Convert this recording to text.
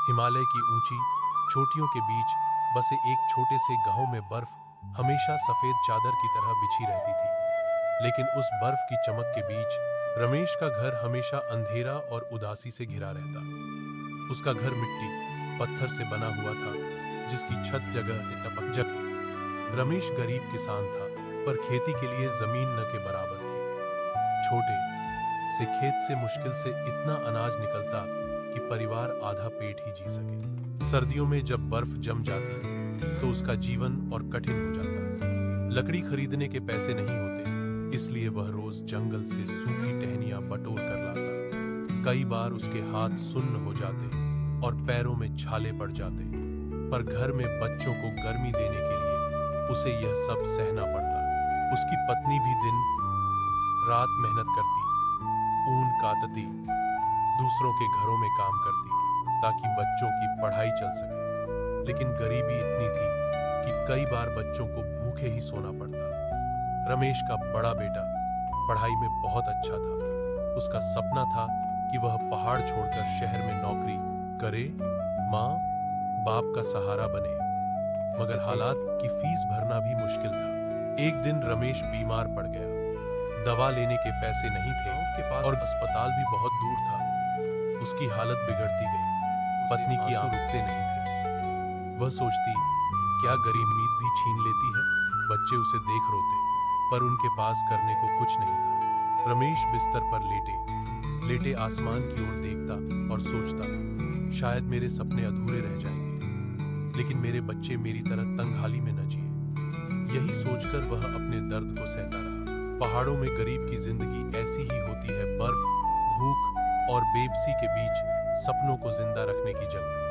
हिमालय की ऊंची चोटियों के बीच बसे एक छोटे से गांव में बर्फ हमेशा सफेद चादर की तरह बिछी रहती थी। लेकिन उस बर्फ की चमक के बीच रमेश का घर हमेशा अंधेरा और उदासी से घिरा रहता। उसका घर मिट्टी पत्थर से बना हुआ था, जिसकी छत जगह से टपक जाती। रमेश गरीब किसान था, पर खेती के लिए जमीन न के बराबर थी। छोटे से खेत से मुश्किल से इतना अनाज निकलता कि परिवार आधा पेट ही जी सके। सर्दियों में जब बर्फ जम जाती तो उसका जीवन और कठिन हो जाता। लकड़ी खरीदने के पैसे नहीं होते, इसलिए वह रोज जंगल से सूखी टहनियां बटोर कर लाता। कई बार उसके हाथ सुन्न हो जाते और पैरों में छाले पड़ जाते, पर घर में बच्चों को गर्मी देने के लिए उसे यह सब सहना पड़ता। उसकी पत्नी भी दिन रात मेहनत करती, ऊन कातती, दूसरों के घरों में काम करती ताकि बच्चों की पढ़ाई चल सके। लेकिन गरीबी इतनी थी कि कई बार बच्चों को भूखे ही सोना पड़ता। रमेश का बड़ा बेटा पढ़ाई में बहुत अच्छा था। उसका सपना था कि वह पहाड़ छोड़कर शहर में नौकरी करे, माँ बाप का सहारा बने। मगर हालात की फीस भरना भी मुश्किल था। एक दिन रमेश बीमार पड़ गया। दवा लेने के पैसे नहीं थे और अस्पताल भी बहुत दूर था। उसकी हालत बिगड़ती गई। पत्नी की आंसू रुकते नहीं थे। वह सोचती, क्या गरीब उम्मीद भी छीन लेती है। बच्चे उसे देख रोते, पर उनके पास करने को कुछ नहीं था। रमेश बिस्तर पर लेटे लेटे आसमान की ओर देखता और सोचता, शायद मेरे सपने अधूरे रह जाएंगे, लेकिन मेरे बच्चे मेरी तरह तंगहाली में न जिए। यही सोचकर वह अपने दर्द को सहता रहा। पहाड़ों में गरीब की जिंदगी ऐसी ही होती है, बर्फ, भूख और बेबसी के बीच सपनों को जिंदा रखने की जंग।